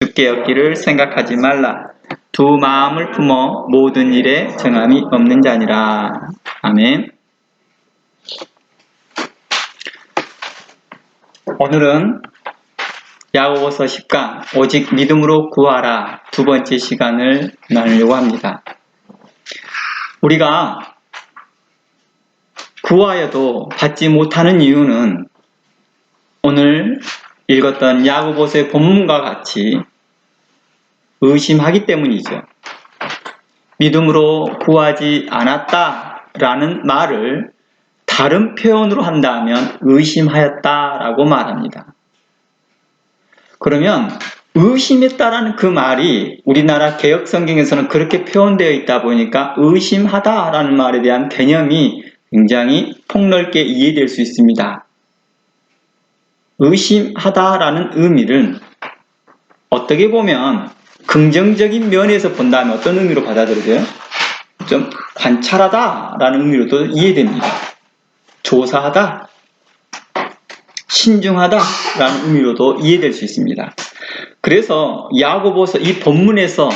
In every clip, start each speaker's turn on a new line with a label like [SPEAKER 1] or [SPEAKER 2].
[SPEAKER 1] 죽게 얻기를 생각하지 말라. 두 마음을 품어 모든 일에 정함이 없는 자니라. 아멘. 오늘은 야고보서 10강 오직 믿음으로 구하라 두 번째 시간을 나누려고 합니다. 우리가 구하여도 받지 못하는 이유는 오늘 읽었던 야고보서의 본문과 같이 의심하기 때문이죠. 믿음으로 구하지 않았다라는 말을 다른 표현으로 한다면 의심하였다라고 말합니다. 그러면 의심했다라는 그 말이 우리나라 개역성경에서는 그렇게 표현되어 있다 보니까 의심하다라는 말에 대한 개념이 굉장히 폭넓게 이해될 수 있습니다. 의심하다라는 의미를 어떻게 보면 긍정적인 면에서 본다면 어떤 의미로 받아들여져요? 좀 관찰하다라는 의미로도 이해됩니다. 조사하다, 신중하다라는 의미로도 이해될 수 있습니다. 그래서 야고보서 이 본문에서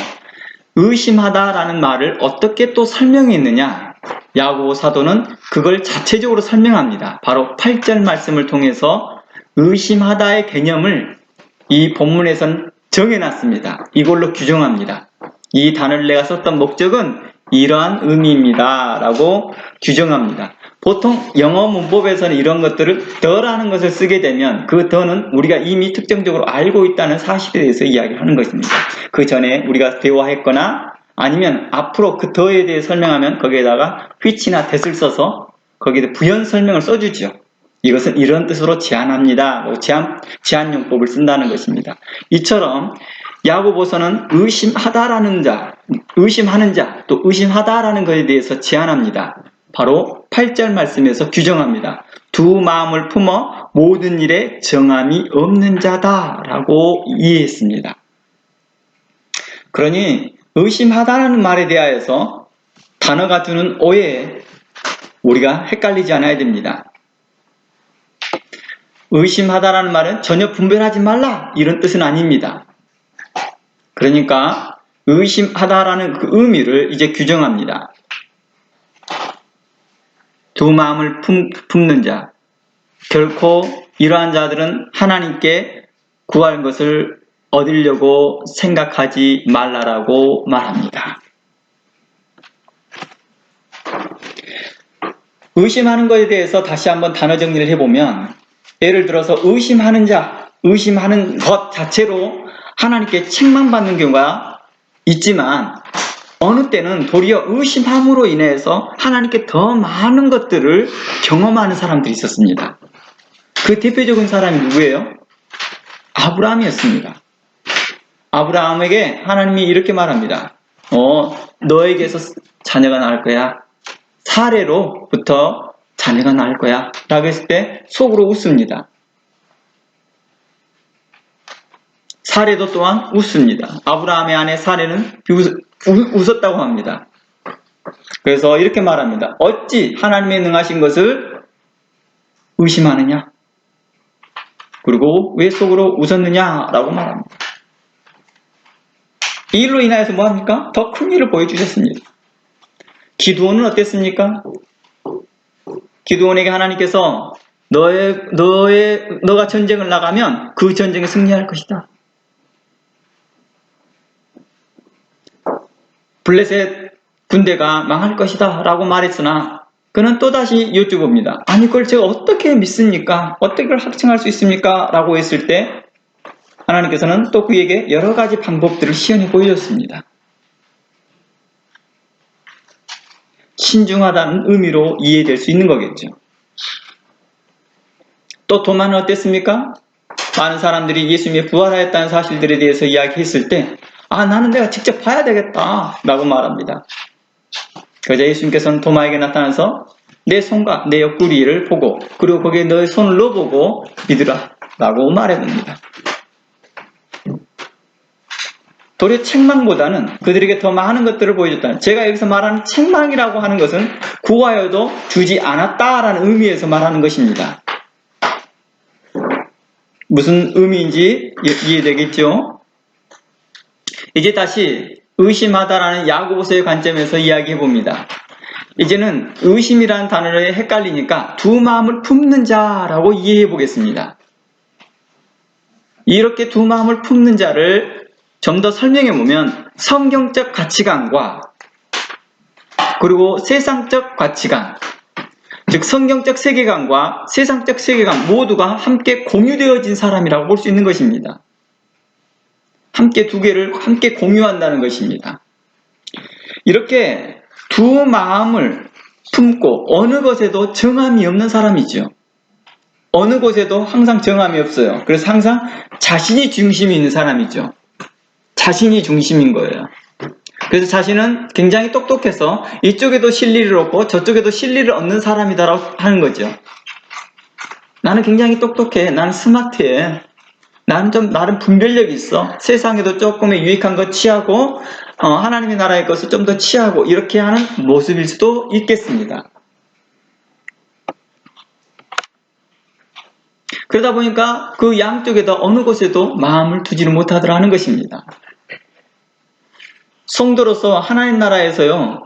[SPEAKER 1] 의심하다라는 말을 어떻게 또 설명했느냐? 야고보 사도는 그걸 자체적으로 설명합니다. 바로 8절 말씀을 통해서 의심하다의 개념을 이 본문에서는 정해놨습니다. 이걸로 규정합니다. 이 단어를 내가 썼던 목적은 이러한 의미입니다 라고 규정합니다. 보통 영어 문법에서는 이런 것들을 더라는 것을 쓰게 되면 그 더는 우리가 이미 특정적으로 알고 있다는 사실에 대해서 이야기하는 것입니다. 그 전에 우리가 대화했거나 아니면 앞으로 그 더에 대해 설명하면 거기에다가 which나 that을 써서 거기에 부연 설명을 써주죠. 이것은 이런 뜻으로 제한합니다. 제한용법을 쓴다는 것입니다. 이처럼 야고보서는 의심하다라는 자, 의심하는 자, 또 의심하다라는 것에 대해서 제한합니다. 바로 8절 말씀에서 규정합니다. 두 마음을 품어 모든 일에 정함이 없는 자다라고 이해했습니다. 그러니 의심하다라는 말에 대하여서 단어가 주는 오해에 우리가 헷갈리지 않아야 됩니다. 의심하다라는 말은 전혀 분별하지 말라 이런 뜻은 아닙니다. 그러니까 의심하다라는 그 의미를 이제 규정합니다. 두 마음을 품는 자, 결코 이러한 자들은 하나님께 구할 것을 얻으려고 생각하지 말라라고 말합니다. 의심하는 것에 대해서 다시 한번 단어 정리를 해보면 예를 들어서 의심하는 자, 의심하는 것 자체로 하나님께 책망받는 경우가 있지만 어느 때는 도리어 의심함으로 인해서 하나님께 더 많은 것들을 경험하는 사람들이 있었습니다. 그 대표적인 사람이 누구예요? 아브라함이었습니다. 아브라함에게 하나님이 이렇게 말합니다. 너에게서 자녀가 나올 거야. 사레로부터 자녀가 나올 거야 라고 했을 때 속으로 웃습니다. 사레도 또한 웃습니다. 아브라함의 아내 사레는 웃었다고 합니다. 그래서 이렇게 말합니다. 어찌 하나님의 능하신 것을 의심하느냐? 그리고 왜 속으로 웃었느냐? 라고 말합니다. 이 일로 인하여서 뭐합니까? 더 큰 일을 보여주셨습니다. 기드온은 어땠습니까? 기드온에게 하나님께서 너가 전쟁을 나가면 그 전쟁에 승리할 것이다. 블레셋 군대가 망할 것이다 라고 말했으나 그는 또다시 여쭤봅니다. 아니 그걸 제가 어떻게 믿습니까? 어떻게 그걸 확증할 수 있습니까? 라고 했을 때 하나님께서는 또 그에게 여러 가지 방법들을 시연해 보여줬습니다. 신중하다는 의미로 이해될 수 있는 거겠죠. 또 도마는 어땠습니까? 많은 사람들이 예수님이 부활하였다는 사실들에 대해서 이야기했을 때 나는 내가 직접 봐야 되겠다 라고 말합니다. 그러자 예수님께서는 도마에게 나타나서 내 손과 내 옆구리를 보고 그리고 거기에 너의 손을 넣어보고 믿으라 라고 말해봅니다. 도리어 책망보다는 그들에게 더 많은 것들을 보여줬다. 제가 여기서 말하는 책망이라고 하는 것은 구하여도 주지 않았다라는 의미에서 말하는 것입니다. 무슨 의미인지 이해되겠죠? 이제 다시 의심하다라는 야고보서의 관점에서 이야기해 봅니다. 이제는 의심이라는 단어에 헷갈리니까 두 마음을 품는 자라고 이해해 보겠습니다. 이렇게 두 마음을 품는 자를 좀 더 설명해 보면 성경적 가치관과 그리고 세상적 가치관, 즉 성경적 세계관과 세상적 세계관 모두가 함께 공유되어진 사람이라고 볼 수 있는 것입니다. 함께 두 개를 함께 공유한다는 것입니다. 이렇게 두 마음을 품고 어느 것에도 정함이 없는 사람이죠. 어느 곳에도 항상 정함이 없어요. 그래서 항상 자신이 중심이 있는 사람이죠. 자신이 중심인 거예요. 그래서 자신은 굉장히 똑똑해서 이쪽에도 진리를 얻고 저쪽에도 진리를 얻는 사람이다라고 하는 거죠. 나는 굉장히 똑똑해. 나는 스마트해. 나는 좀 나름 분별력이 있어. 세상에도 조금의 유익한 것 취하고 하나님의 나라의 것을 좀 더 취하고 이렇게 하는 모습일 수도 있겠습니다. 그러다 보니까 그 양쪽에다 어느 곳에도 마음을 두지를 못하더라는 것입니다. 성도로서 하나님 나라에서요,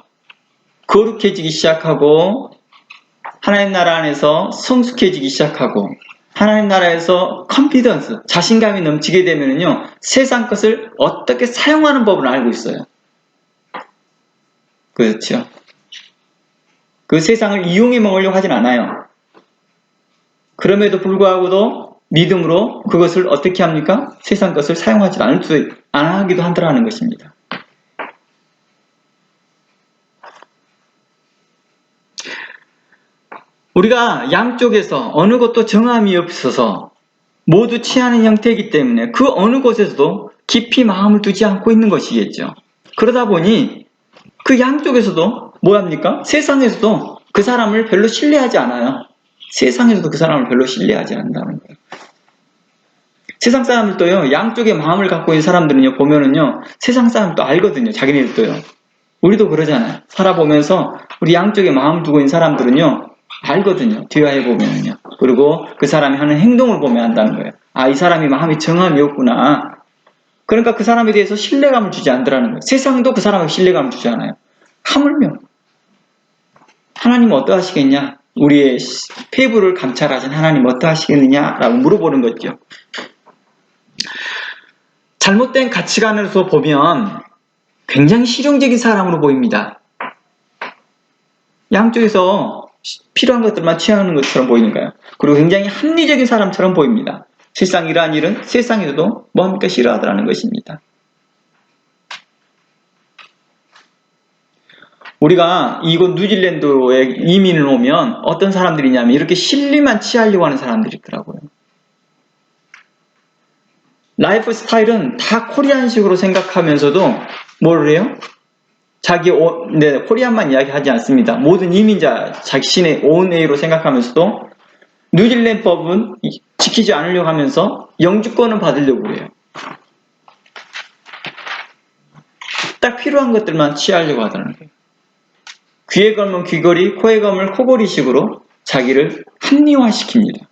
[SPEAKER 1] 거룩해지기 시작하고 하나님 나라 안에서 성숙해지기 시작하고 하나님 나라에서 컨피던스, 자신감이 넘치게 되면요, 세상 것을 어떻게 사용하는 법을 알고 있어요. 그렇죠. 그 세상을 이용해 먹으려고 하진 않아요. 그럼에도 불구하고도 믿음으로 그것을 어떻게 합니까? 세상 것을 사용하지 안 하기도 한다는 것입니다. 우리가 양쪽에서 어느 것도 정함이 없어서 모두 취하는 형태이기 때문에 그 어느 곳에서도 깊이 마음을 두지 않고 있는 것이겠죠. 그러다 보니 그 양쪽에서도 뭐합니까? 세상에서도 그 사람을 별로 신뢰하지 않아요. 세상에서도 그 사람을 별로 신뢰하지 않는다는 거예요. 세상 사람들도요, 양쪽에 마음을 갖고 있는 사람들은요, 보면은요, 세상 사람도 알거든요, 자기네들도요. 우리도 그러잖아요. 살아보면서 우리 양쪽에 마음을 두고 있는 사람들은요, 알거든요. 대화해보면요. 그리고 그 사람이 하는 행동을 보면 안다는 거예요. 아, 이 사람이 마음이 정함이 없구나. 그러니까 그 사람에 대해서 신뢰감을 주지 않더라는 거예요. 세상도 그 사람에게 신뢰감을 주지 않아요. 하물며 하나님은 어떠하시겠냐? 우리의 폐부를 감찰하신 하나님은 어떠하시겠느냐라고 물어보는 거죠. 잘못된 가치관으로서 보면 굉장히 실용적인 사람으로 보입니다. 양쪽에서 필요한 것들만 취하는 것처럼 보이는가요? 그리고 굉장히 합리적인 사람처럼 보입니다. 실상 이러한 일은 세상에서도 뭐합니까? 싫어하더라는 것입니다. 우리가 이곳 뉴질랜드에 이민을 오면 어떤 사람들이냐면 이렇게 실리만 취하려고 하는 사람들이 있더라고요. 라이프 스타일은 다 코리안식으로 생각하면서도 뭘 해요? 코리안만 이야기하지 않습니다. 모든 이민자 자신의 온웨이로 생각하면서도 뉴질랜드법은 지키지 않으려고 하면서 영주권을 받으려고 해요. 딱 필요한 것들만 취하려고 하더라는 거예요. 귀에 걸면 귀걸이, 코에 걸면 코걸이식으로 자기를 합리화시킵니다.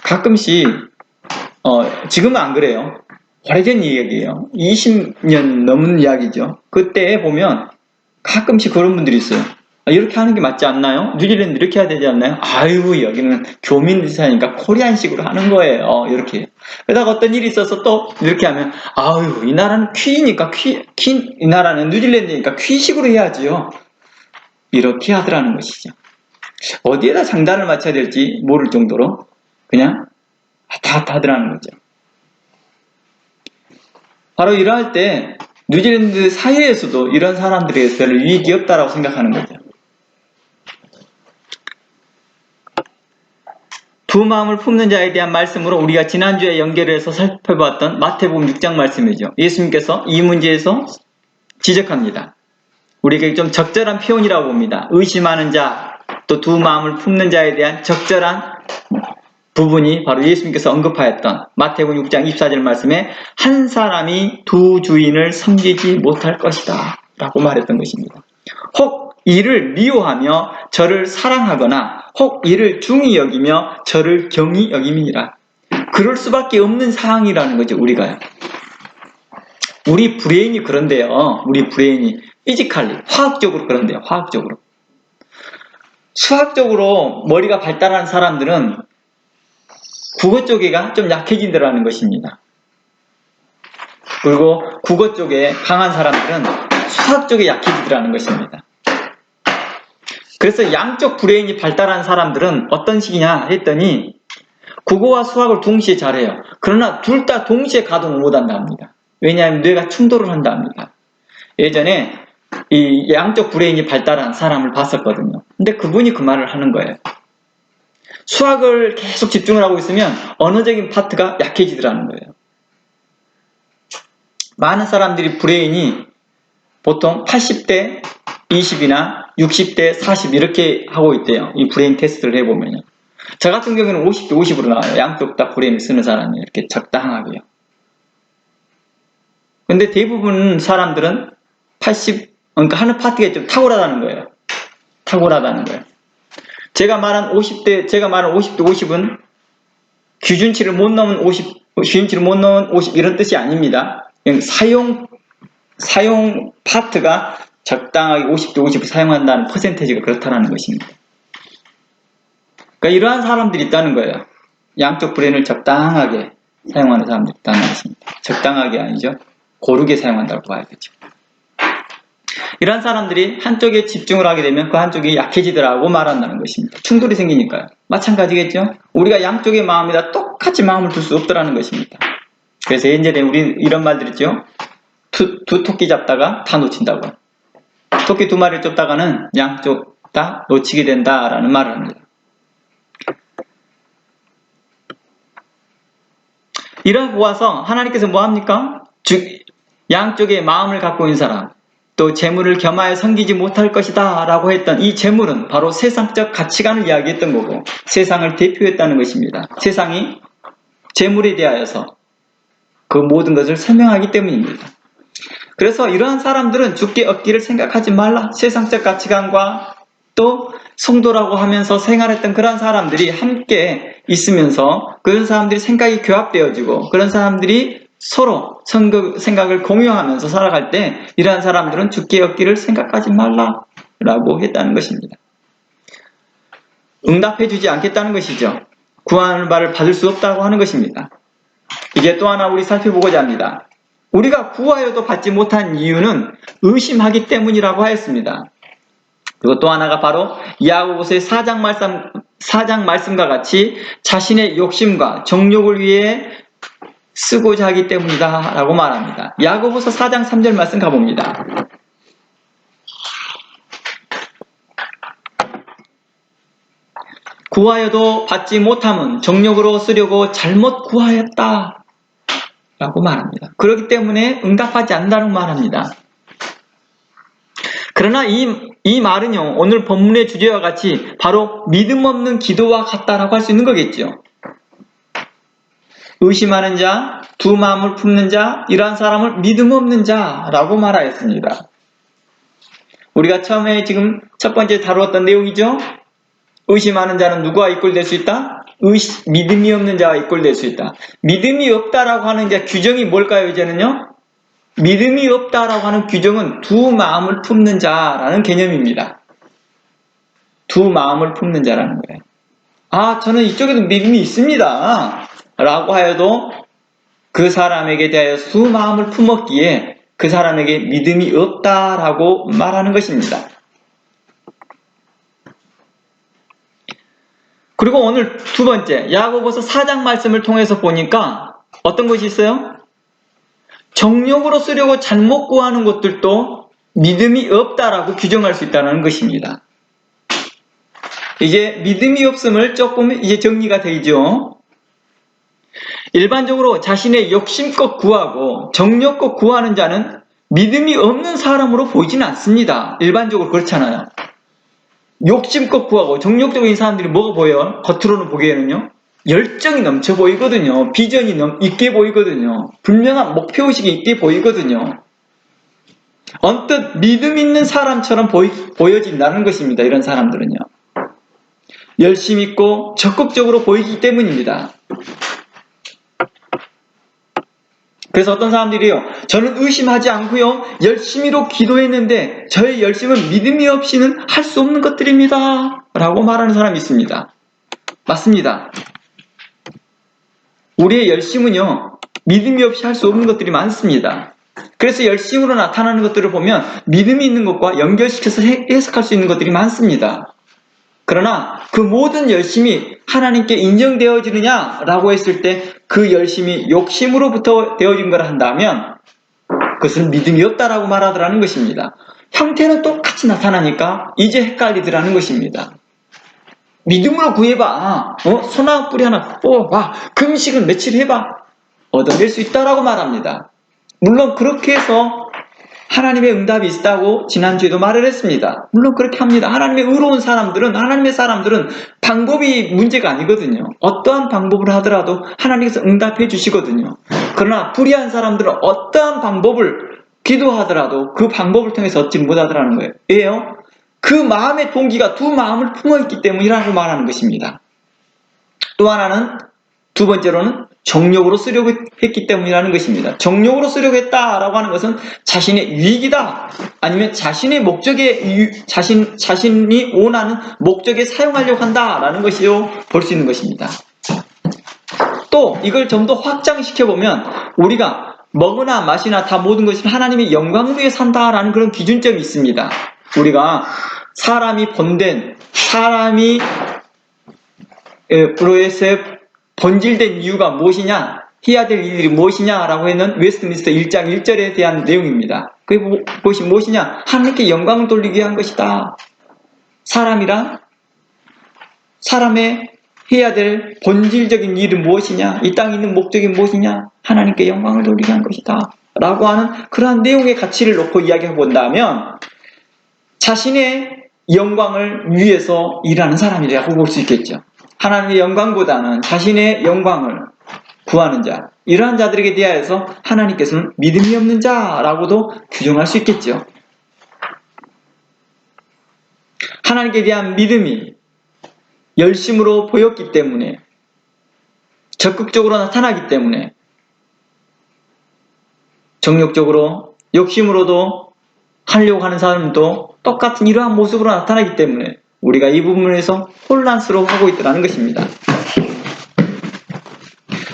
[SPEAKER 1] 가끔씩 지금은 안 그래요. 오래전 이야기예요. 20년 넘은 이야기죠. 그때 보면 가끔씩 그런 분들이 있어요. 이렇게 하는 게 맞지 않나요? 뉴질랜드 이렇게 해야 되지 않나요? 아유, 여기는 교민들이 사니까 코리안식으로 하는 거예요. 이렇게. 그러다가 어떤 일이 있어서 또 이렇게 하면 아유, 이 나라는 퀴니까 이 나라는 뉴질랜드니까 퀴식으로 해야지요. 이렇게 하더라는 것이죠. 어디에다 장단을 맞춰야 될지 모를 정도로 그냥 다 하더라는 거죠. 바로 이러할 때 뉴질랜드 사회에서도 이런 사람들에 대해서 별로 유익이 없다라고 생각하는 거죠. 두 마음을 품는 자에 대한 말씀으로 우리가 지난주에 연결해서 살펴봤던 마태복음 6장 말씀이죠. 예수님께서 이 문제에서 지적합니다. 우리에게 좀 적절한 표현이라고 봅니다. 의심하는 자, 또 두 마음을 품는 자에 대한 적절한 부분이 바로 예수님께서 언급하였던 마태복음 6장 24절 말씀에 한 사람이 두 주인을 섬기지 못할 것이다 라고 말했던 것입니다. 혹 이를 미워하며 저를 사랑하거나 혹 이를 중히 여기며 저를 경히 여김이니라. 그럴 수밖에 없는 상황이라는 거죠. 우리가요. 우리 브레인이 그런데요. 우리 브레인이 피지컬리, 화학적으로 그런데요. 화학적으로. 수학적으로 머리가 발달한 사람들은 국어 쪽에가 좀 약해진다는 것입니다. 그리고 국어 쪽에 강한 사람들은 수학 쪽에 약해지더라는 것입니다. 그래서 양쪽 브레인이 발달한 사람들은 어떤 식이냐 했더니 국어와 수학을 동시에 잘해요. 그러나 둘 다 동시에 가동을 못한다 합니다. 왜냐하면 뇌가 충돌을 한다 합니다. 예전에 이 양쪽 브레인이 발달한 사람을 봤었거든요. 근데 그분이 그 말을 하는 거예요. 수학을 계속 집중을 하고 있으면 언어적인 파트가 약해지더라는 거예요. 많은 사람들이 브레인이 보통 80대 20이나 60대 40 이렇게 하고 있대요. 이 브레인 테스트를 해보면요. 저 같은 경우에는 50대 50으로 나와요. 양쪽 다 브레인을 쓰는 사람이 이렇게 적당하고요. 근데 대부분 사람들은 80, 그러니까 하는 파트가 좀 탁월하다는 거예요. 탁월하다는 거예요. 제가 말한 50대 50은 기준치를 못 넘은 50 이런 뜻이 아닙니다. 사용 파트가 적당하게 50대 50을 사용한다는 퍼센테이지가 그렇다는 것입니다. 그러니까 이러한 사람들이 있다는 거예요. 양쪽 브레인을 적당하게 사용하는 사람들이 있다는 것입니다. 적당하게 아니죠. 고르게 사용한다고 봐야겠죠. 이러한 사람들이 한쪽에 집중을 하게 되면 그 한쪽이 약해지더라고 말한다는 것입니다. 충돌이 생기니까요. 마찬가지겠죠. 우리가 양쪽의 마음에다 똑같이 마음을 둘 수 없더라는 것입니다. 그래서 예전에 우리 이런 말들 있죠. 두 토끼 잡다가 다 놓친다고. 토끼 두 마리를 잡다가는 양쪽 다 놓치게 된다라는 말을 합니다. 이러고 와서 하나님께서 뭐 합니까? 양쪽에 마음을 갖고 있는 사람, 또 재물을 겸하여 섬기지 못할 것이다 라고 했던 이 재물은 바로 세상적 가치관을 이야기했던 거고 세상을 대표했다는 것입니다. 세상이 재물에 대하여서 그 모든 것을 설명하기 때문입니다. 그래서 이러한 사람들은 죽게 얻기를 생각하지 말라. 세상적 가치관과 또 성도라고 하면서 생활했던 그런 사람들이 함께 있으면서 그런 사람들이 생각이 교합되어지고 그런 사람들이 서로 생각을 공유하면서 살아갈 때 이러한 사람들은 죽게 얻기를 생각하지 말라라고 했다는 것입니다. 응답해주지 않겠다는 것이죠. 구하는 바를 받을 수 없다고 하는 것입니다. 이제 또 하나 우리 살펴보고자 합니다. 우리가 구하여도 받지 못한 이유는 의심하기 때문이라고 하였습니다. 그리고 또 하나가 바로 야고보서의 4장 말씀과 같이 자신의 욕심과 정욕을 위해 쓰고자 하기 때문이다 라고 말합니다. 야고보서 4장 3절 말씀 가봅니다. 구하여도 받지 못함은 정욕으로 쓰려고 잘못 구하였다 라고 말합니다. 그렇기 때문에 응답하지 않는다고 말합니다. 그러나 이 말은요, 오늘 본문의 주제와 같이 바로 믿음 없는 기도와 같다라고 할 수 있는 거겠죠. 의심하는 자, 두 마음을 품는 자, 이러한 사람을 믿음 없는 자라고 말하였습니다. 우리가 처음에 지금 첫 번째 다루었던 내용이죠. 의심하는 자는 누구와 이꼴될 수 있다? 믿음이 없는 자와 이꼴될 수 있다. 믿음이 없다라고 하는 이제 규정이 뭘까요, 이제는요? 믿음이 없다라고 하는 규정은 두 마음을 품는 자라는 개념입니다. 두 마음을 품는 자라는 거예요. 아, 저는 이쪽에도 믿음이 있습니다. 라고 하여도 그 사람에게 대하여 두 마음을 품었기에 그 사람에게 믿음이 없다라고 말하는 것입니다. 그리고 오늘 두 번째, 야고보서 4장 말씀을 통해서 보니까 어떤 것이 있어요? 정욕으로 쓰려고 잘못 구하는 것들도 믿음이 없다라고 규정할 수 있다는 것입니다. 이제 믿음이 없음을 조금 이제 정리가 되죠. 일반적으로 자신의 욕심껏 구하고 정욕껏 구하는 자는 믿음이 없는 사람으로 보이지는 않습니다. 일반적으로 그렇잖아요. 욕심껏 구하고 정욕적인 사람들이 뭐가 보여요? 겉으로는 보기에는요. 열정이 넘쳐 보이거든요. 비전이 있게 보이거든요. 분명한 목표의식이 있게 보이거든요. 언뜻 믿음 있는 사람처럼 보여진다는 것입니다. 이런 사람들은요. 열심 있고 적극적으로 보이기 때문입니다. 그래서 어떤 사람들이요, 저는 의심하지 않고요, 열심히로 기도했는데 저의 열심은 믿음이 없이는 할 수 없는 것들입니다 라고 말하는 사람이 있습니다. 맞습니다. 우리의 열심은요, 믿음이 없이 할 수 없는 것들이 많습니다. 그래서 열심으로 나타나는 것들을 보면 믿음이 있는 것과 연결시켜서 해석할 수 있는 것들이 많습니다. 그러나 그 모든 열심이 하나님께 인정되어지느냐라고 했을 때 그 열심이 욕심으로부터 되어진 걸 한다면 그것은 믿음이 없다라고 말하더라는 것입니다. 형태는 똑같이 나타나니까 이제 헷갈리더라는 것입니다. 믿음으로 구해봐. 소나무 뿌리 하나 뽑아봐. 금식은 며칠 해봐. 얻어낼 수 있다라고 말합니다. 물론 그렇게 해서 하나님의 응답이 있다고 지난주에도 말을 했습니다. 물론 그렇게 합니다. 하나님의 의로운 사람들은, 하나님의 사람들은 방법이 문제가 아니거든요. 어떠한 방법을 하더라도 하나님께서 응답해 주시거든요. 그러나 불의한 사람들은 어떠한 방법을 기도하더라도 그 방법을 통해서 얻지 못하더라는 거예요. 왜요? 그 마음의 동기가 두 마음을 품어있기 때문이라고 말하는 것입니다. 또 하나는, 두 번째로는 정욕으로 쓰려고 했기 때문이라는 것입니다. 정욕으로 쓰려고 했다라고 하는 것은 자신의 유익이다, 아니면 자신의 목적에, 자신이 원하는 목적에 사용하려고 한다라는 것이요, 볼 수 있는 것입니다. 또 이걸 좀 더 확장시켜보면 우리가 먹으나 마시나 다 모든 것이 하나님의 영광을 위해 산다라는 그런 기준점이 있습니다. 우리가 사람이 본된, 사람이 프로에서의 본질된 이유가 무엇이냐, 해야 될 일들이 무엇이냐라고 했는 웨스트민스터 1장 1절에 대한 내용입니다. 그것이 무엇이냐? 하나님께 영광을 돌리기 위한 것이다. 사람이란 사람의 해야 될 본질적인 일은 무엇이냐? 이 땅에 있는 목적이 무엇이냐? 하나님께 영광을 돌리기 위한 것이다 라고 하는 그러한 내용의 가치를 놓고 이야기해 본다면 자신의 영광을 위해서 일하는 사람이라고 볼 수 있겠죠. 하나님의 영광보다는 자신의 영광을 구하는 자, 이러한 자들에게 대하여서 하나님께서는 믿음이 없는 자라고도 규정할 수 있겠죠. 하나님께 대한 믿음이 열심으로 보였기 때문에, 적극적으로 나타나기 때문에 정욕적으로, 욕심으로도 하려고 하는 사람도 똑같은 이러한 모습으로 나타나기 때문에 우리가 이 부분에서 혼란스러워하고 있다는 것입니다.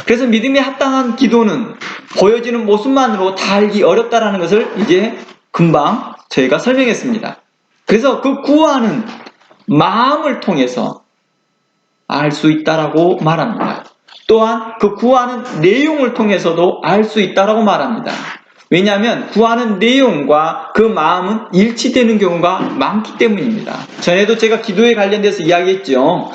[SPEAKER 1] 그래서 믿음에 합당한 기도는 보여지는 모습만으로 다 알기 어렵다는 것을 이제 금방 저희가 설명했습니다. 그래서 그 구하는 마음을 통해서 알 수 있다라고 말합니다. 또한 그 구하는 내용을 통해서도 알 수 있다라고 말합니다. 왜냐하면 구하는 내용과 그 마음은 일치되는 경우가 많기 때문입니다. 전에도 제가 기도에 관련돼서 이야기했죠.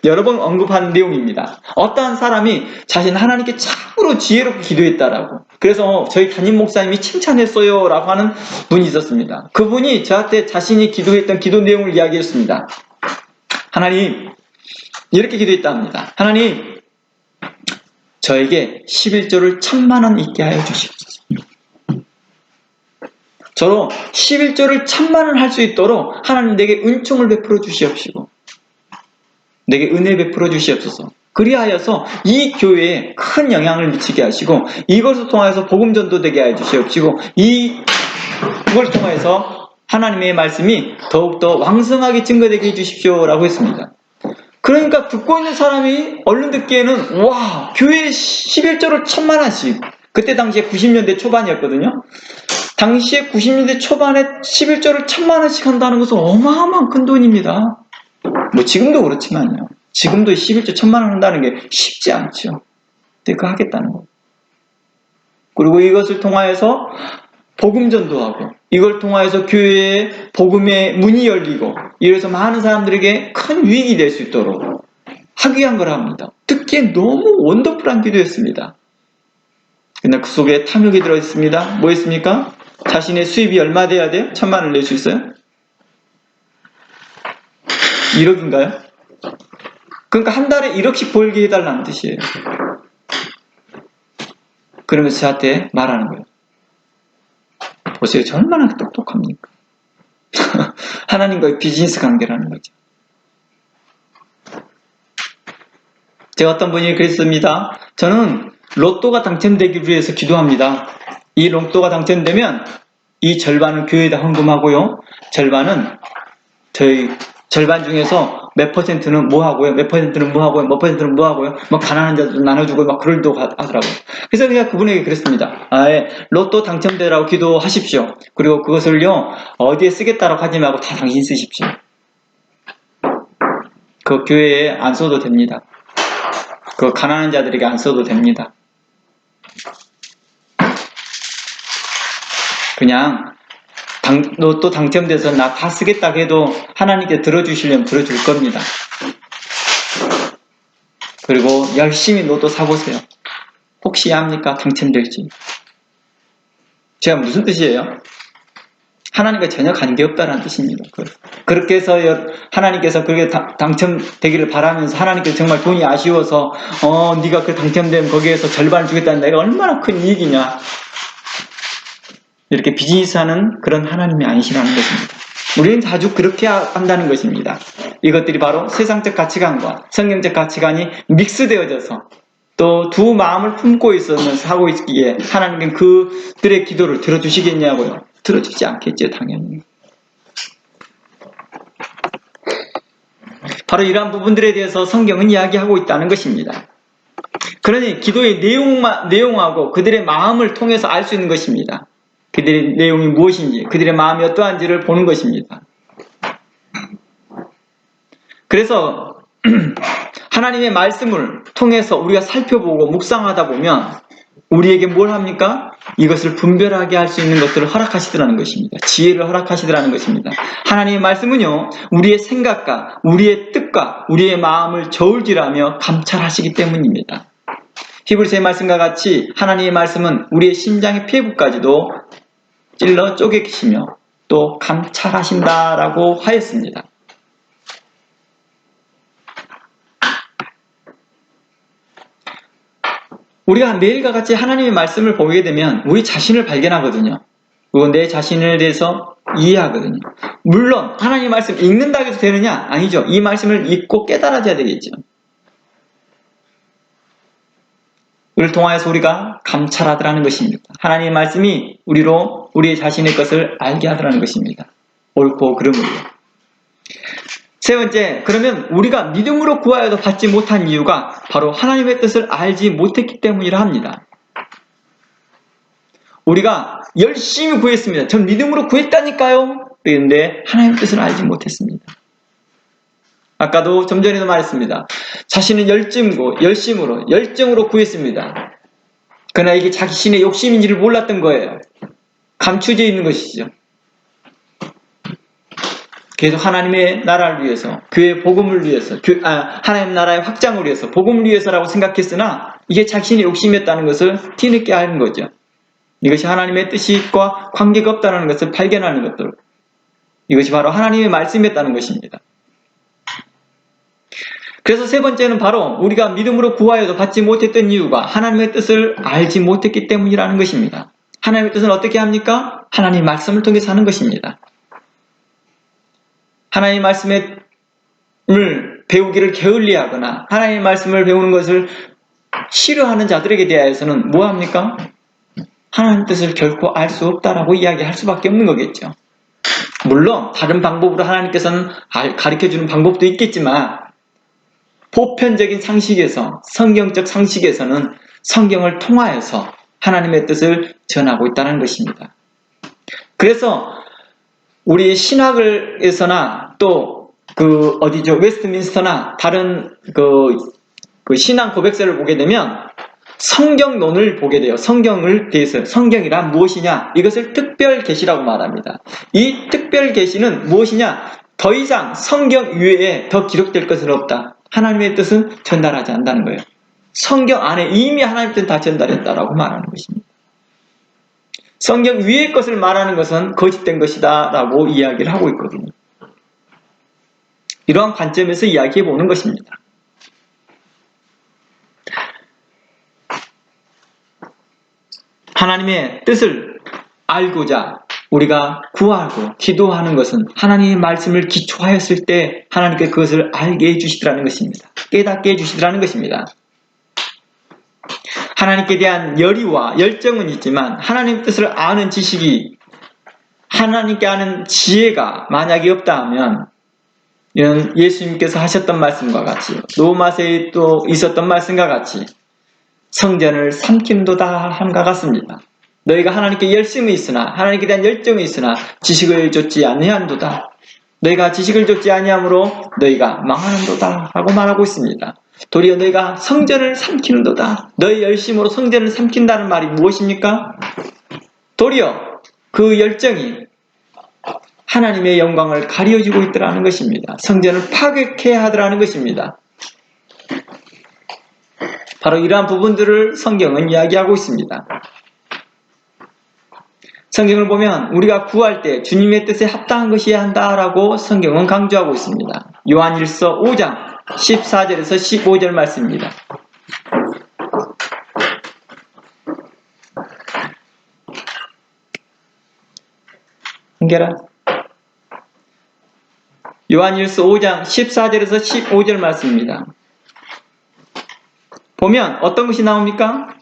[SPEAKER 1] 여러 번 언급한 내용입니다. 어떠한 사람이 자신 하나님께 참으로 지혜롭게 기도했다라고, 그래서 저희 담임 목사님이 칭찬했어요 라고 하는 분이 있었습니다. 그분이 저한테 자신이 기도했던 기도 내용을 이야기했습니다. 하나님, 이렇게 기도했다 합니다. 하나님, 저에게 11조를 1000만원 있게 하여 주시옵소서. 저로 11조를 1000만원 할 수 있도록 하나님 내게 은총을 베풀어 주시옵시고 내게 은혜 베풀어 주시옵소서. 그리하여서 이 교회에 큰 영향을 미치게 하시고 이것을 통해서 복음 전도되게 하여 주시옵시고 이걸 통해서 하나님의 말씀이 더욱더 왕성하게 증거되게 해주십시오 라고 했습니다. 그러니까 듣고 있는 사람이 얼른 듣기에는 와, 교회에 11조를 1000만원씩, 그때 당시에 90년대 초반이었거든요. 당시에 90년대 초반에 11조를 1000만원씩 한다는 것은 어마어마한 큰 돈입니다. 뭐 지금도 그렇지만요. 지금도 11조 1000만원 한다는 게 쉽지 않죠. 근데 그거 하겠다는 거. 그리고 이것을 통하여서 복음 전도하고 이걸 통하여서 교회에 복음의 문이 열리고 이래서 많은 사람들에게 큰 유익이 될 수 있도록 하기 위한 걸 합니다. 듣기에 너무 원더풀한 기도였습니다. 그러나 그 속에 탐욕이 들어있습니다. 뭐였습니까? 자신의 수입이 얼마 돼야 돼요? 1000만원을 낼 수 있어요? 1억인가요? 그러니까 한 달에 1억씩 벌게 해달라는 뜻이에요. 그러면서 저한테 말하는 거예요. 보세요. 저 얼마나 똑똑합니까? 하나님과의 비즈니스 관계라는 거죠. 제가 어떤 분이 그랬습니다. 저는 로또가 당첨되기 위해서 기도합니다. 이 로또가 당첨되면 이 절반은 교회에다 헌금하고요. 절반 중에서 몇 퍼센트는 뭐 하고요, 몇 퍼센트는 뭐 하고요, 몇 퍼센트는 뭐 하고요, 막 가난한 자들 나눠주고 막 그럴도 하더라고요. 그래서 제가 그분에게 그랬습니다. 로또 당첨되라고 기도하십시오. 그리고 그것을요, 어디에 쓰겠다라고 하지 말고 다 당신 쓰십시오. 그 교회에 안 써도 됩니다. 그 가난한 자들에게 안 써도 됩니다. 그냥 로또 당첨돼서 나 다 쓰겠다 해도 하나님께 들어주시려면 들어줄 겁니다. 그리고 열심히 로또 사보세요. 혹시 압니까? 당첨될지. 제가 무슨 뜻이에요? 하나님과 전혀 관계없다는 뜻입니다. 그렇게 해서 하나님께서 그게 당첨되기를 바라면서 하나님께서 정말 돈이 아쉬워서 네가 그 당첨되면 거기에서 절반을 주겠다는 내가 얼마나 큰 이익이냐, 이렇게 비즈니스하는 그런 하나님이 아니시라는 것입니다. 우리는 자주 그렇게 한다는 것입니다. 이것들이 바로 세상적 가치관과 성경적 가치관이 믹스되어져서 또 두 마음을 품고 있으면서 하고 있기에 하나님은 그들의 기도를 들어주시겠냐고요? 들어주지 않겠죠, 당연히. 바로 이러한 부분들에 대해서 성경은 이야기하고 있다는 것입니다. 그러니 기도의 내용하고 그들의 마음을 통해서 알 수 있는 것입니다. 그들의 내용이 무엇인지, 그들의 마음이 어떠한지를 보는 것입니다. 그래서 하나님의 말씀을 통해서 우리가 살펴보고 묵상하다 보면 우리에게 뭘 합니까? 이것을 분별하게 할 수 있는 것들을 허락하시더라는 것입니다. 지혜를 허락하시더라는 것입니다. 하나님의 말씀은요, 우리의 생각과 우리의 뜻과 우리의 마음을 저울질하며 감찰하시기 때문입니다. 히브리서의 말씀과 같이 하나님의 말씀은 우리의 심장의 폐부까지도 찔러 쪼개시며 또 감찰하신다라고 하였습니다. 우리가 매일과 같이 하나님의 말씀을 보게 되면 우리 자신을 발견하거든요. 그리고 내 자신에 대해서 이해하거든요. 물론 하나님의 말씀 읽는다고 해서 되느냐? 아니죠. 이 말씀을 읽고 깨달아져야 되겠죠. 이를 통하여서 우리가 감찰하더라는 것입니다. 하나님의 말씀이 우리의 자신의 것을 알게 하더라는 것입니다. 옳고 그름으로요. 세 번째, 그러면 우리가 믿음으로 구하여도 받지 못한 이유가 바로 하나님의 뜻을 알지 못했기 때문이라 합니다. 우리가 열심히 구했습니다. 전 믿음으로 구했다니까요. 그런데 하나님의 뜻을 알지 못했습니다. 아까도 좀 전에도 말했습니다. 자신은 열정으로 구했습니다. 그러나 이게 자신의 욕심인지를 몰랐던 거예요. 감추져 있는 것이죠. 계속 하나님의 나라를 위해서, 교회의 복음을 위해서, 하나님 나라의 확장을 위해서, 복음을 위해서라고 생각했으나 이게 자신의 욕심이었다는 것을 뒤늦게 아는 거죠. 이것이 하나님의 뜻과 관계가 없다는 것을 발견하는 것들. 이것이 바로 하나님의 말씀이었다는 것입니다. 그래서 세 번째는 바로 우리가 믿음으로 구하여도 받지 못했던 이유가 하나님의 뜻을 알지 못했기 때문이라는 것입니다. 하나님의 뜻은 어떻게 합니까? 하나님의 말씀을 통해서 하는 것입니다. 하나님의 말씀을 배우기를 게을리하거나 하나님의 말씀을 배우는 것을 싫어하는 자들에게 대하여서는 뭐합니까? 하나님의 뜻을 결코 알 수 없다라고 이야기할 수밖에 없는 거겠죠. 물론 다른 방법으로 하나님께서는 가르쳐주는 방법도 있겠지만 보편적인 상식에서, 성경적 상식에서는 성경을 통하여서 하나님의 뜻을 전하고 있다는 것입니다. 그래서 우리 신학에서나 또 웨스트민스터나 다른 그 신앙 고백서를 보게 되면 성경론을 보게 돼요. 성경을 대해서 성경이란 무엇이냐? 이것을 특별 계시라고 말합니다. 이 특별 계시는 무엇이냐? 더 이상 성경 이외에 더 기록될 것은 없다. 하나님의 뜻은 전달하지 않는다는 거예요. 성경 안에 이미 하나님의 뜻은 다 전달했다라고 말하는 것입니다. 성경 위의 것을 말하는 것은 거짓된 것이다 라고 이야기를 하고 있거든요. 이러한 관점에서 이야기해 보는 것입니다. 하나님의 뜻을 알고자 우리가 구하고 기도하는 것은 하나님의 말씀을 기초하였을 때 하나님께 그것을 알게 해주시더라는 것입니다. 깨닫게 해주시더라는 것입니다. 하나님께 대한 열의와 열정은 있지만 하나님 뜻을 아는 지식이, 하나님께 아는 지혜가 만약에 없다 하면, 이런 예수님께서 하셨던 말씀과 같이, 로마서에 또 있었던 말씀과 같이 성전을 삼킨도다 함과 같습니다. 너희가 하나님께 열심이 있으나, 하나님께 대한 열정이 있으나 지식을 좇지 아니한도다. 너희가 지식을 좇지 아니함으로 너희가 망하는도다 하고 말하고 있습니다. 도리어 너희가 성전을 삼키는도다. 너희 열심으로 성전을 삼킨다는 말이 무엇입니까? 도리어 그 열정이 하나님의 영광을 가려주고 있더라는 것입니다. 성전을 파괴해야 하더라는 것입니다. 바로 이러한 부분들을 성경은 이야기하고 있습니다. 성경을 보면 우리가 구할 때 주님의 뜻에 합당한 것이어야 한다라고 성경은 강조하고 있습니다. 요한일서 5장 14절에서 15절 말씀입니다. 한결아, 요한일서 5장 14절에서 15절 말씀입니다. 보면 어떤 것이 나옵니까?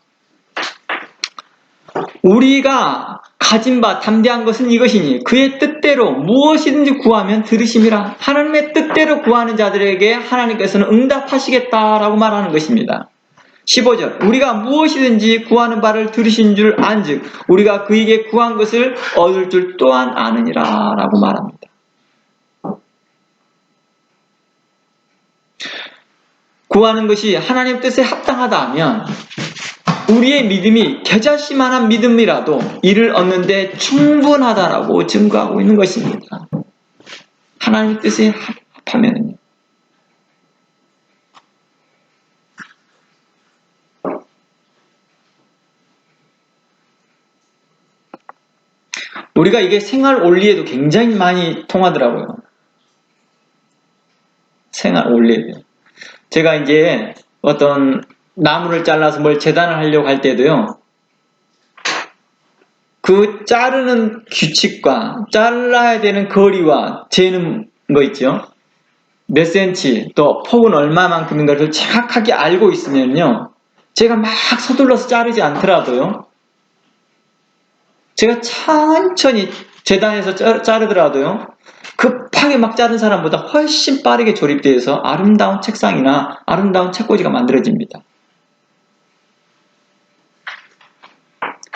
[SPEAKER 1] 우리가 가진 바 담대한 것은 이것이니 그의 뜻대로 무엇이든지 구하면 들으심이라. 하나님의 뜻대로 구하는 자들에게 하나님께서는 응답하시겠다라고 말하는 것입니다. 15절, 우리가 무엇이든지 구하는 바를 들으신 줄 안즉 우리가 그에게 구한 것을 얻을 줄 또한 아느니라 라고 말합니다. 구하는 것이 하나님 뜻에 합당하다 하면 우리의 믿음이 겨자씨만한 믿음이라도 이를 얻는 데 충분하다라고 증거하고 있는 것입니다. 하나님 뜻에 합하면요. 우리가 이게 생활 원리에도 굉장히 많이 통하더라고요. 생활 원리에도. 제가 이제 어떤 나무를 잘라서 뭘 재단을 하려고 할 때도요, 그 자르는 규칙과 잘라야 되는 거리와 재는 거 있죠. 몇 센치, 또 폭은 얼마만큼인가를 정확하게 알고 있으면요, 제가 막 서둘러서 자르지 않더라도요, 제가 천천히 재단해서 자르더라도요, 급하게 막 자른 사람보다 훨씬 빠르게 조립되어서 아름다운 책상이나 아름다운 책꽂이가 만들어집니다.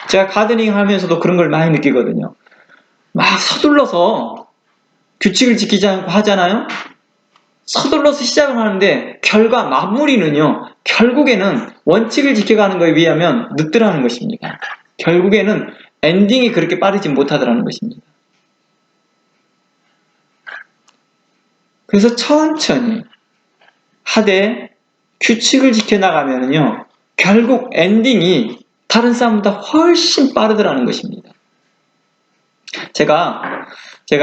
[SPEAKER 1] 제가 가드닝 하면서도 그런 걸 많이 느끼거든요. 막 서둘러서 규칙을 지키지 않고 하잖아요. 서둘러서 시작을 하는데 결과 마무리는요, 결국에는 원칙을 지켜가는 것에 비하면 늦더라는 것입니다. 결국에는 엔딩이 그렇게 빠르지 못하더라는 것입니다. 그래서 천천히 하되 규칙을 지켜나가면요, 결국 엔딩이 다른 사람보다 훨씬 빠르더라는 것입니다. 제가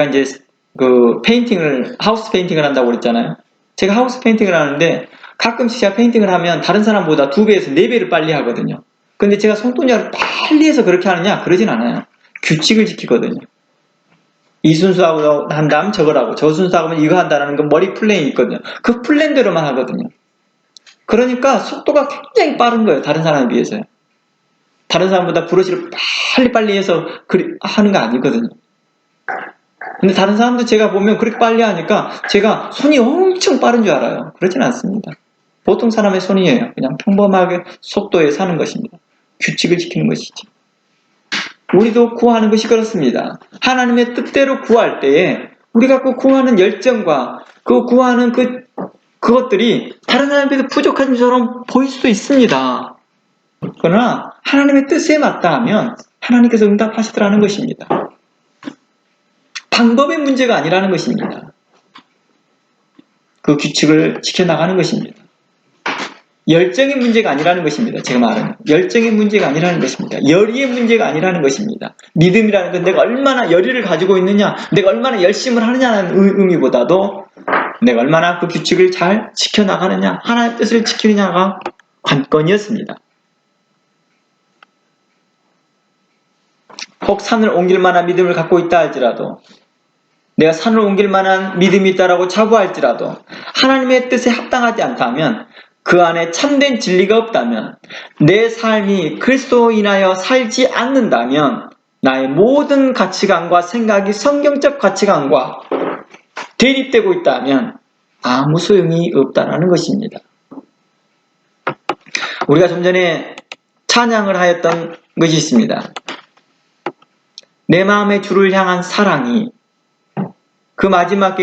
[SPEAKER 1] 이제 그 페인팅을, 하우스 페인팅을 한다고 그랬잖아요. 제가 하우스 페인팅을 하는데 가끔씩 제가 페인팅을 하면 다른 사람보다 2배에서 4배를 빨리 하거든요. 근데 제가 손동작을 빨리 해서 그렇게 하느냐? 그러진 않아요. 규칙을 지키거든요. 이 순서하고 한 다음 저거라고, 저 순서하고 이거 한다는 건 머리 플랜이 있거든요. 그 플랜대로만 하거든요. 그러니까 속도가 굉장히 빠른 거예요. 다른 사람에 비해서요. 다른 사람보다 브러쉬를 빨리 해서 하는 거 아니거든요. 근데 다른 사람도 제가 보면 그렇게 빨리 하니까 제가 손이 엄청 빠른 줄 알아요. 그렇진 않습니다. 보통 사람의 손이에요. 그냥 평범하게 속도에 사는 것입니다. 규칙을 지키는 것이지. 우리도 구하는 것이 그렇습니다. 하나님의 뜻대로 구할 때에 우리가 그 구하는 열정과 그 구하는 그것들이 다른 사람에 비해서 부족한 것처럼 보일 수도 있습니다. 그러나 하나님의 뜻에 맞다 하면 하나님께서 응답하시더라는 것입니다. 방법의 문제가 아니라는 것입니다. 그 규칙을 지켜나가는 것입니다. 열정의 문제가 아니라는 것입니다. 제가 말하는 열정의 문제가 아니라는 것입니다. 열의의 문제가 아니라는 것입니다. 믿음이라는 건 내가 얼마나 열의를 가지고 있느냐, 내가 얼마나 열심을 하느냐는 의미보다도 내가 얼마나 그 규칙을 잘 지켜나가느냐, 하나님의 뜻을 지키느냐가 관건이었습니다. 혹 산을 옮길 만한 믿음을 갖고 있다 할지라도, 내가 산을 옮길 만한 믿음이 있다라고 자부할지라도 하나님의 뜻에 합당하지 않다면 그 안에 참된 진리가 없다면, 내 삶이 그리스도로 인하여 살지 않는다면 나의 모든 가치관과 생각이 성경적 가치관과 대립되고 있다면 아무 소용이 없다는 것입니다. 우리가 좀 전에 찬양을 하였던 것이 있습니다. 내 마음의 주를 향한 사랑이, 그 마지막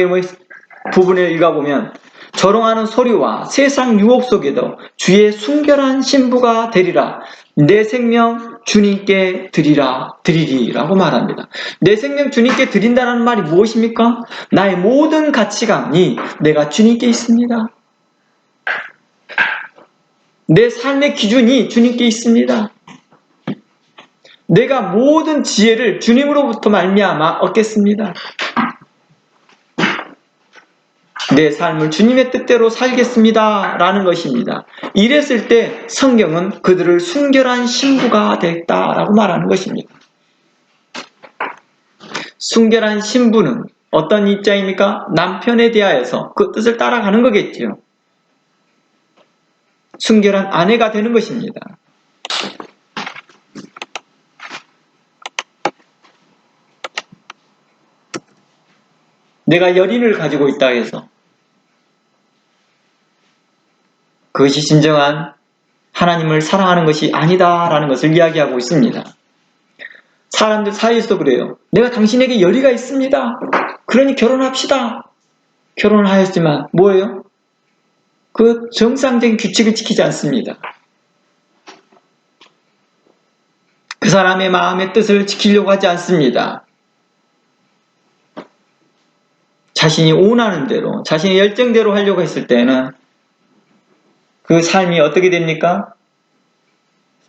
[SPEAKER 1] 부분을 읽어보면 조롱하는 소리와 세상 유혹 속에도 주의 순결한 신부가 되리라. 내 생명 주님께 드리리라고 말합니다. 내 생명 주님께 드린다는 말이 무엇입니까? 나의 모든 가치관이 내가 주님께 있습니다. 내 삶의 기준이 주님께 있습니다. 내가 모든 지혜를 주님으로부터 말미암아 얻겠습니다. 내 삶을 주님의 뜻대로 살겠습니다 라는 것입니다. 이랬을 때 성경은 그들을 순결한 신부가 됐다라고 말하는 것입니다. 순결한 신부는 어떤 입장입니까? 남편에 대하여서 그 뜻을 따라가는 거겠지요. 순결한 아내가 되는 것입니다. 내가 열인을 가지고 있다 해서 그것이 진정한 하나님을 사랑하는 것이 아니다라는 것을 이야기하고 있습니다. 사람들 사이에서도 그래요. 내가 당신에게 열의가 있습니다. 그러니 결혼합시다. 결혼을 하였지만 뭐예요? 그 정상적인 규칙을 지키지 않습니다. 그 사람의 마음의 뜻을 지키려고 하지 않습니다. 자신이 원하는 대로, 자신의 열정대로 하려고 했을 때는 그 삶이 어떻게 됩니까?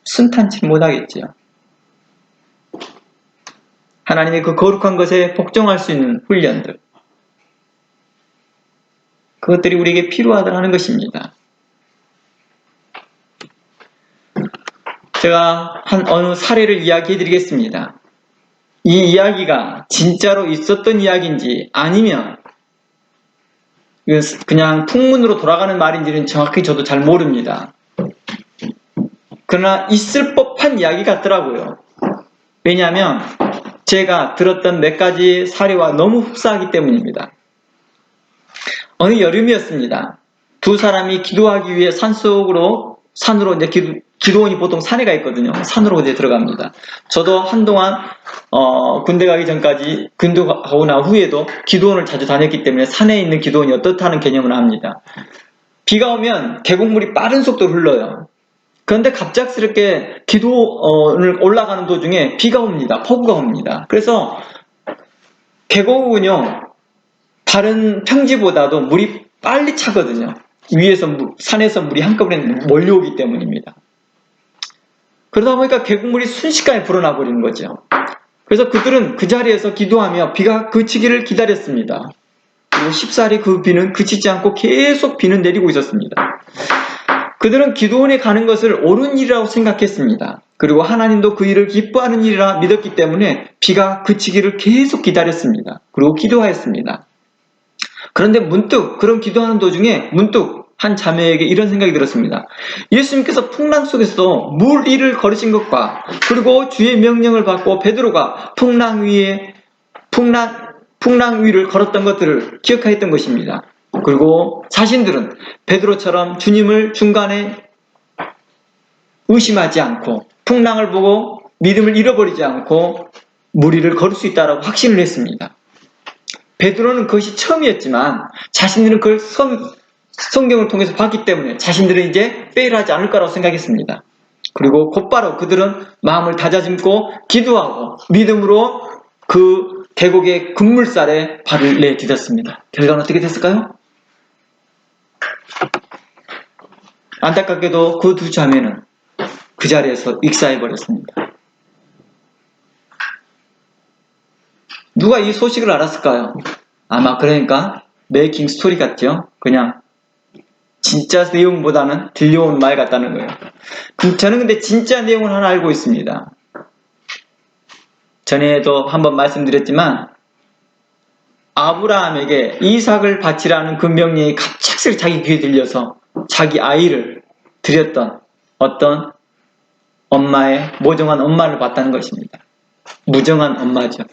[SPEAKER 1] 순탄치 못하겠지요. 하나님의 그 거룩한 것에 복종할 수 있는 훈련들, 그것들이 우리에게 필요하다는 것입니다. 제가 어느 사례를 이야기해 드리겠습니다. 이 이야기가 진짜로 있었던 이야기인지 아니면 그냥 풍문으로 돌아가는 말인지는 정확히 저도 잘 모릅니다. 그러나 있을 법한 이야기 같더라고요. 왜냐하면 제가 들었던 몇 가지 사례와 너무 흡사하기 때문입니다. 어느 여름이었습니다. 두 사람이 기도하기 위해 산으로 이제 기도원이 보통 산에가 있거든요. 산으로 이제 들어갑니다. 저도 한동안 군대 가기 전까지 군대가고 난 후에도 기도원을 자주 다녔기 때문에 산에 있는 기도원이 어떻다는 개념을 압니다. 비가 오면 계곡물이 빠른 속도로 흘러요. 그런데 갑작스럽게 기도원을 올라가는 도중에 비가 옵니다. 폭우가 옵니다. 그래서 계곡은요, 다른 평지보다도 물이 빨리 차거든요. 산에서 물이 한꺼번에 몰려오기 때문입니다. 그러다 보니까 계곡물이 순식간에 불어나 버리는 거죠. 그래서 그들은 그 자리에서 기도하며 비가 그치기를 기다렸습니다. 그리고 쉽사리 그 비는 그치지 않고 계속 비는 내리고 있었습니다. 그들은 기도원에 가는 것을 옳은 일이라고 생각했습니다. 그리고 하나님도 그 일을 기뻐하는 일이라 믿었기 때문에 비가 그치기를 계속 기다렸습니다. 그리고 기도하였습니다. 그런데 문득 그런 기도하는 도중에 문득 한 자매에게 이런 생각이 들었습니다. 예수님께서 풍랑 속에서 물 위를 걸으신 것과 그리고 주의 명령을 받고 베드로가 풍랑 위를 걸었던 것들을 기억하였던 것입니다. 그리고 자신들은 베드로처럼 주님을 중간에 의심하지 않고 풍랑을 보고 믿음을 잃어버리지 않고 물 위를 걸을 수 있다고 확신을 했습니다. 베드로는 그것이 처음이었지만 자신들은 그걸 성경을 통해서 봤기 때문에 자신들은 이제 페일하지 않을 거라고 생각했습니다. 그리고 곧바로 그들은 마음을 다잡고 기도하고 믿음으로 그 계곡의 급물살에 발을 내디뎠습니다. 결과는 어떻게 됐을까요? 안타깝게도 그 두 자매는 그 자리에서 익사해버렸습니다. 누가 이 소식을 알았을까요? 아마 그러니까 메이킹 스토리 같죠? 그냥 진짜 내용보다는 들려온 말 같다는 거예요. 저는 근데 진짜 내용을 하나 알고 있습니다. 전에도 한번 말씀드렸지만 아브라함에게 이삭을 바치라는 그 명령이 갑작스레 자기 귀에 들려서 자기 아이를 드렸던 어떤 엄마의 모정한 엄마를 봤다는 것입니다. 무정한 엄마죠.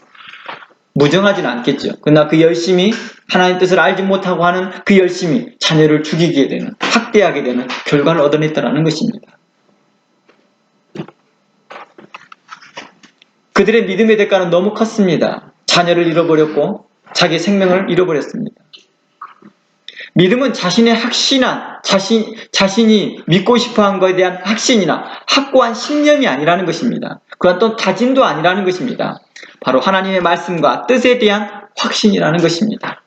[SPEAKER 1] 무정하지는 않겠죠. 그러나 그 열심히 하나님의 뜻을 알지 못하고 하는 그 열심히 자녀를 죽이게 되는, 학대하게 되는 결과를 얻어냈다는 것입니다. 그들의 믿음의 대가는 너무 컸습니다. 자녀를 잃어버렸고 자기 생명을 잃어버렸습니다. 믿음은 자신의 확신한, 자신이 믿고 싶어한 것에 대한 확신이나 확고한 신념이 아니라는 것입니다. 그런 또 다짐도 아니라는 것입니다. 바로 하나님의 말씀과 뜻에 대한 확신이라는 것입니다.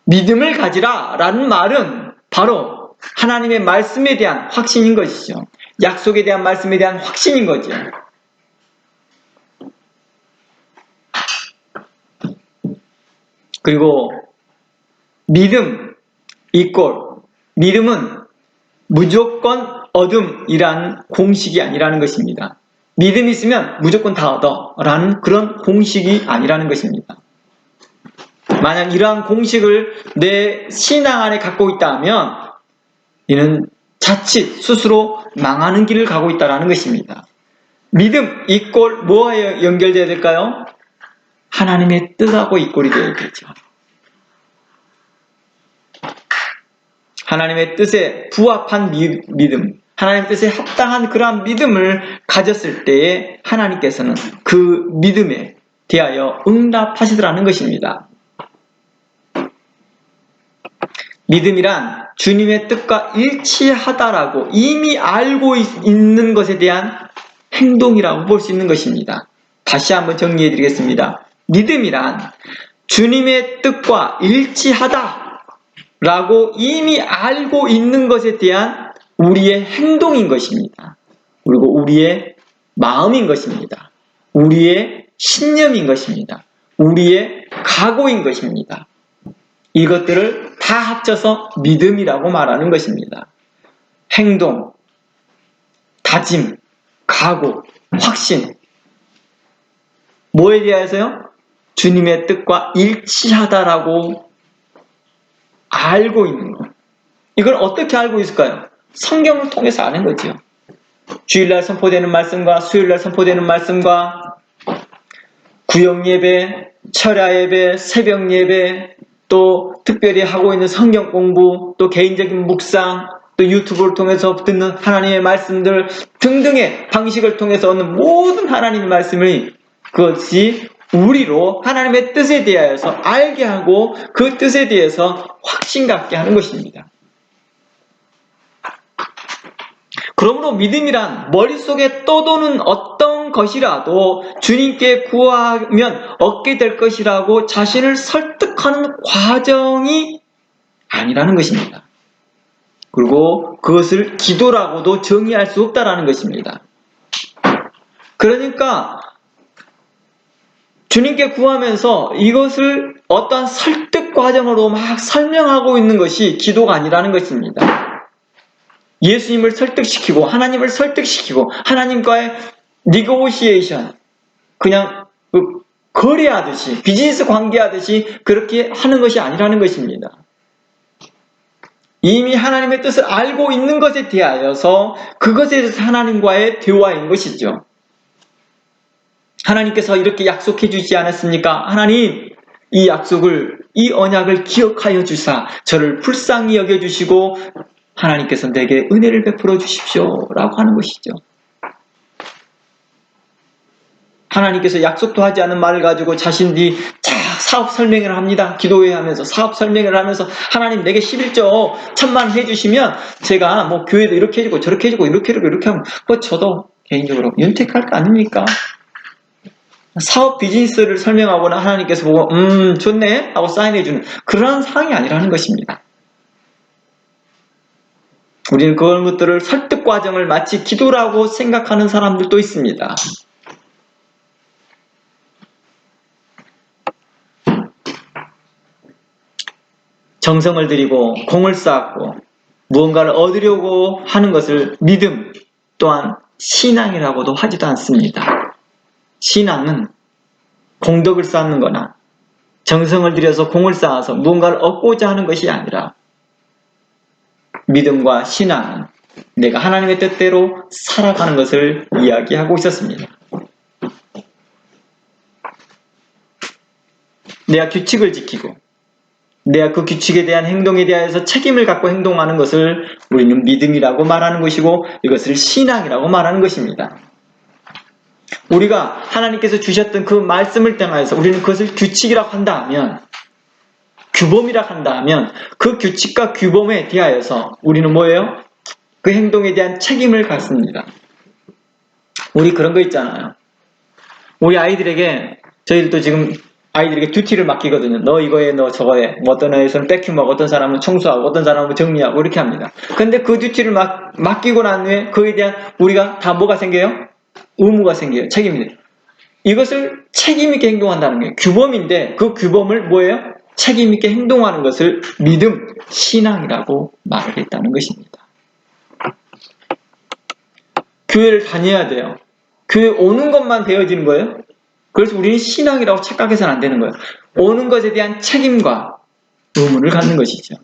[SPEAKER 1] 믿음을 가지라 라는 말은 바로 하나님의 말씀에 대한 확신인 것이죠. 약속에 대한 말씀에 대한 확신인 거죠. 그리고 믿음은 무조건 얻음이란 공식이 아니라는 것입니다. 믿음이 있으면 무조건 다 얻어 라는 그런 공식이 아니라는 것입니다. 만약 이러한 공식을 내 신앙 안에 갖고 있다면 이는 자칫 스스로 망하는 길을 가고 있다는 것입니다. 믿음 이꼴 뭐와 연결되어야 될까요? 하나님의 뜻하고 이꼴이 되어야 되죠. 하나님의 뜻에 부합한 믿음, 하나님의 뜻에 합당한 그러한 믿음을 가졌을 때에 하나님께서는 그 믿음에 대하여 응답하시더라는 것입니다. 믿음이란 주님의 뜻과 일치하다라고 이미 알고 있는 것에 대한 행동이라고 볼 수 있는 것입니다. 다시 한번 정리해 드리겠습니다. 믿음이란 주님의 뜻과 일치하다 라고 이미 알고 있는 것에 대한 우리의 행동인 것입니다. 그리고 우리의 마음인 것입니다. 우리의 신념인 것입니다. 우리의 각오인 것입니다. 이것들을 다 합쳐서 믿음이라고 말하는 것입니다. 행동, 다짐, 각오, 확신. 뭐에 대해서요? 주님의 뜻과 일치하다라고 알고 있는 것. 이걸 어떻게 알고 있을까요? 성경을 통해서 아는 거죠. 주일날 선포되는 말씀과 수요일날 선포되는 말씀과 구역예배, 철야예배, 새벽예배, 또 특별히 하고 있는 성경 공부, 또 개인적인 묵상, 또 유튜브를 통해서 듣는 하나님의 말씀들 등등의 방식을 통해서 얻는 모든 하나님의 말씀을 그것이 우리로 하나님의 뜻에 대하여서 알게 하고 그 뜻에 대해서 확신 갖게 하는 것입니다. 그러므로 믿음이란 머릿속에 떠도는 어떤 것이라도 주님께 구하면 얻게 될 것이라고 자신을 설득하는 과정이 아니라는 것입니다. 그리고 그것을 기도라고도 정의할 수 없다는 것입니다. 그러니까 주님께 구하면서 이것을 어떠한 설득 과정으로 막 설명하고 있는 것이 기도가 아니라는 것입니다. 예수님을 설득시키고 하나님을 설득시키고 하나님과의 니고시에이션, 그냥 거래하듯이 비즈니스 관계하듯이 그렇게 하는 것이 아니라는 것입니다. 이미 하나님의 뜻을 알고 있는 것에 대하여서 그것에 대해서 하나님과의 대화인 것이죠. 하나님께서 이렇게 약속해 주지 않았습니까? 하나님, 이 약속을, 이 언약을 기억하여 주사 저를 불쌍히 여겨주시고 하나님께서 내게 은혜를 베풀어 주십시오 라고 하는 것이죠. 하나님께서 약속도 하지 않은 말을 가지고 자신들이 사업 설명회를 합니다. 기도회 하면서 사업 설명회를 하면서 하나님 내게 11조 1,000만 해주시면 제가 뭐 교회도 이렇게 해주고 저렇게 해주고 이렇게 해주고 이렇게 하면 저도 개인적으로 윤택할 거 아닙니까? 사업 비즈니스를 설명하거나 하나님께서 보고 좋네 하고 사인해주는 그런 상황이 아니라는 것입니다. 우리는 그런 것들을 설득 과정을 마치 기도라고 생각하는 사람들도 있습니다. 정성을 들이고 공을 쌓고 무언가를 얻으려고 하는 것을 믿음 또한 신앙이라고도 하지도 않습니다. 신앙은 공덕을 쌓는 거나 정성을 들여서 공을 쌓아서 무언가를 얻고자 하는 것이 아니라 믿음과 신앙은 내가 하나님의 뜻대로 살아가는 것을 이야기하고 있었습니다. 내가 규칙을 지키고 내가 그 규칙에 대한 행동에 대해서 책임을 갖고 행동하는 것을 우리는 믿음이라고 말하는 것이고 이것을 신앙이라고 말하는 것입니다. 우리가 하나님께서 주셨던 그 말씀을 통해서 우리는 그것을 규칙이라고 한다면, 규범이라고 한다면 그 규칙과 규범에 대하여서 우리는 뭐예요? 그 행동에 대한 책임을 갖습니다. 우리 그런 거 있잖아요. 우리 아이들에게, 저희들도 지금 아이들에게 듀티를 맡기거든요. 너 이거 해, 너 저거 해. 뭐 어떤 애에서는 백큐하고 어떤 사람은 청소하고 어떤 사람은 정리하고 이렇게 합니다. 근데 그 듀티를 맡기고 난 후에 그에 대한 우리가 다 뭐가 생겨요? 의무가 생겨요. 책임이. 이것을 책임있게 행동한다는 게 규범인데 그 규범을 뭐예요? 책임있게 행동하는 것을 믿음, 신앙이라고 말을 했다는 것입니다. 교회를 다녀야 돼요. 교회 오는 것만 되어지는 거예요. 그래서 우리는 신앙이라고 착각해서는 안 되는 거예요. 오는 것에 대한 책임과 의무를 갖는 것이죠.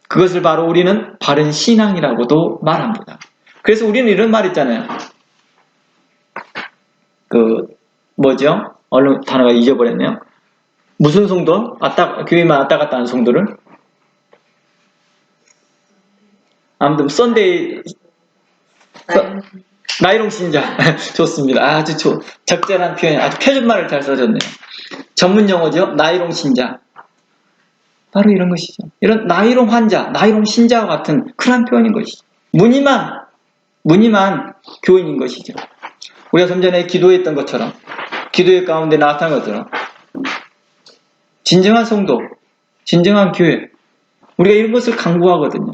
[SPEAKER 1] 그것을 바로 우리는 바른 신앙이라고도 말합니다. 그래서 우리는 이런 말 있잖아요. 뭐죠? 얼른 단어가 잊어버렸네요. 무슨 성도? 교회만 왔다 갔다 하는 성도를? 아무튼 썬데이 나이롱 신자. 좋습니다. 아주 적절한 표현, 아주 표준말을 잘 써줬네요. 전문 용어죠. 나이롱 신자. 바로 이런 것이죠. 이런 나이롱 환자, 나이롱 신자와 같은 그런 표현인 것이죠. 무늬만 교인인 것이죠. 우리가 좀 전에 기도했던 것처럼, 기도의 가운데 나타난 것처럼, 진정한 성도, 진정한 교회, 우리가 이런 것을 강구하거든요.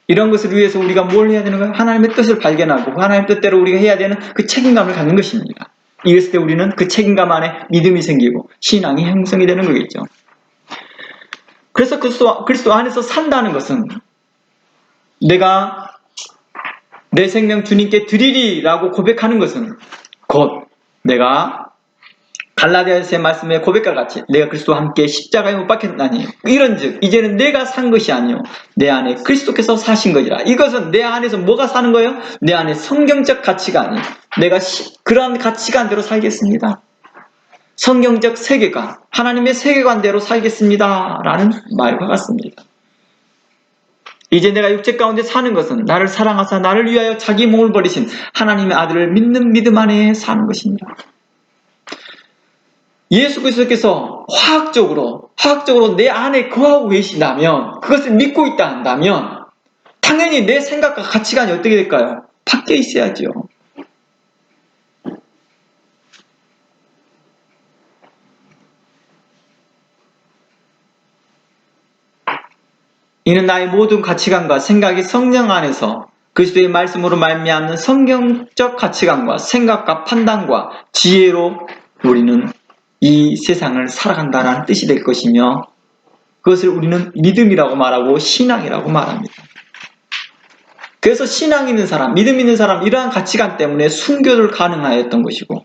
[SPEAKER 1] 이런 것을 위해서 우리가 뭘 해야 되는 거예요? 하나님의 뜻을 발견하고 하나님의 뜻대로 우리가 해야 되는 그 책임감을 갖는 것입니다. 이랬을 때 우리는 그 책임감 안에 믿음이 생기고 신앙이 형성이 되는 거겠죠. 그래서 그리스도 안에서 산다는 것은 내가 내 생명 주님께 드리리라고 고백하는 것은 곧 내가 갈라디아서의 말씀의 고백과 같이 내가 그리스도와 함께 십자가에 못 박혔나니 이런즉 이제는 내가 산 것이 아니요 내 안에 그리스도께서 사신 것이라. 이것은 내 안에서 뭐가 사는 거예요? 내 안에 성경적 가치관이 내가 그러한 가치관대로 살겠습니다. 성경적 세계관, 하나님의 세계관대로 살겠습니다 라는 말과 같습니다. 이제 내가 육체 가운데 사는 것은 나를 사랑하사 나를 위하여 자기 몸을 버리신 하나님의 아들을 믿는 믿음 안에 사는 것입니다. 예수 그리스도께서 화학적으로 내 안에 거하고 계신다면, 그것을 믿고 있다 한다면 당연히 내 생각과 가치관이 어떻게 될까요? 바뀌어 있어야죠. 이는 나의 모든 가치관과 생각이 성령 안에서 그리스도의 말씀으로 말미암는 성경적 가치관과 생각과 판단과 지혜로 우리는 이 세상을 살아간다는 뜻이 될 것이며, 그것을 우리는 믿음이라고 말하고 신앙이라고 말합니다. 그래서 신앙 있는 사람, 믿음 있는 사람, 이러한 가치관 때문에 순교를 가능하였던 것이고,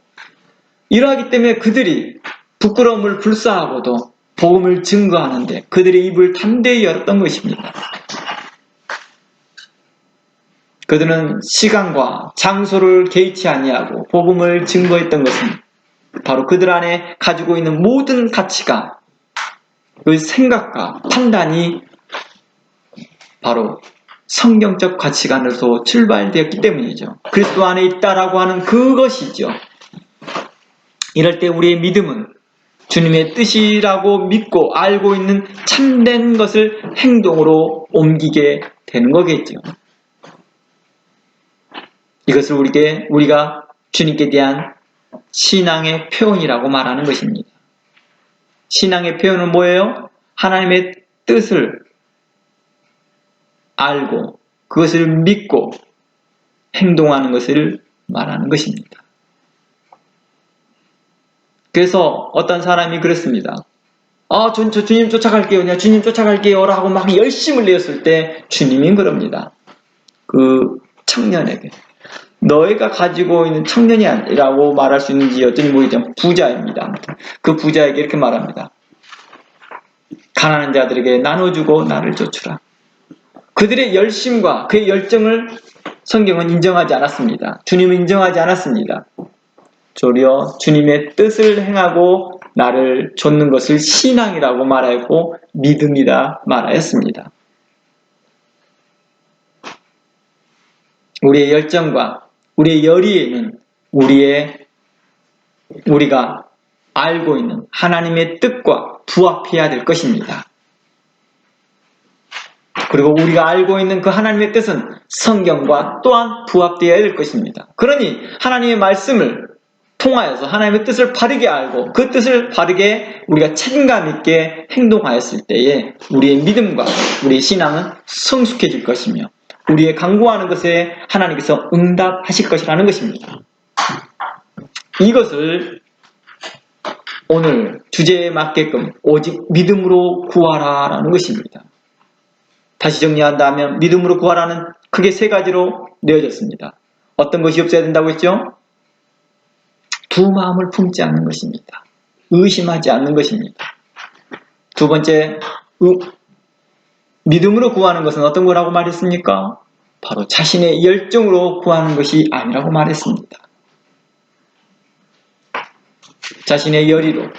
[SPEAKER 1] 이러하기 때문에 그들이 부끄러움을 불사하고도 복음을 증거하는데 그들의 입을 담대히 열었던 것입니다. 그들은 시간과 장소를 개의치 아니하고 복음을 증거했던 것은 바로 그들 안에 가지고 있는 모든 가치가, 그 생각과 판단이 바로 성경적 가치관으로서 출발되었기 때문이죠. 그리스도 안에 있다라고 하는 그것이죠. 이럴 때 우리의 믿음은 주님의 뜻이라고 믿고 알고 있는 참된 것을 행동으로 옮기게 되는 거겠죠. 이것을 우리가 주님께 대한 신앙의 표현이라고 말하는 것입니다. 신앙의 표현은 뭐예요? 하나님의 뜻을 알고 그것을 믿고 행동하는 것을 말하는 것입니다. 그래서 어떤 사람이 그랬습니다. 저 주님 쫓아갈게요. 주님 쫓아갈게요. 라고 막 열심을 내었을 때 주님이 그럽니다. 그 청년에게. 너희가 가지고 있는 청년이라고 말할 수 있는지 여전히 모르겠지만 부자입니다. 그 부자에게 이렇게 말합니다. 가난한 자들에게 나눠주고 나를 쫓으라. 그들의 열심과 그의 열정을 성경은 인정하지 않았습니다. 주님은 인정하지 않았습니다. 도리어 주님의 뜻을 행하고 나를 좇는 것을 신앙이라고 말하고 믿음이라 말하였습니다. 우리의 열정과 우리의 열의에는 우리가 알고 있는 하나님의 뜻과 부합해야 될 것입니다. 그리고 우리가 알고 있는 그 하나님의 뜻은 성경과 또한 부합되어야 될 것입니다. 그러니 하나님의 말씀을 통하여서 하나님의 뜻을 바르게 알고 그 뜻을 바르게 우리가 책임감 있게 행동하였을 때에 우리의 믿음과 우리의 신앙은 성숙해질 것이며 우리의 간구하는 것에 하나님께서 응답하실 것이라는 것입니다. 이것을 오늘 주제에 맞게끔 오직 믿음으로 구하라 라는 것입니다. 다시 정리한다면 믿음으로 구하라는 크게 세 가지로 내어졌습니다. 어떤 것이 없어야 된다고 했죠? 두 마음을 품지 않는 것입니다. 의심하지 않는 것입니다. 두 번째, 믿음으로 구하는 것은 어떤 거라고 말했습니까? 바로 자신의 열정으로 구하는 것이 아니라고 말했습니다. 자신의 열의로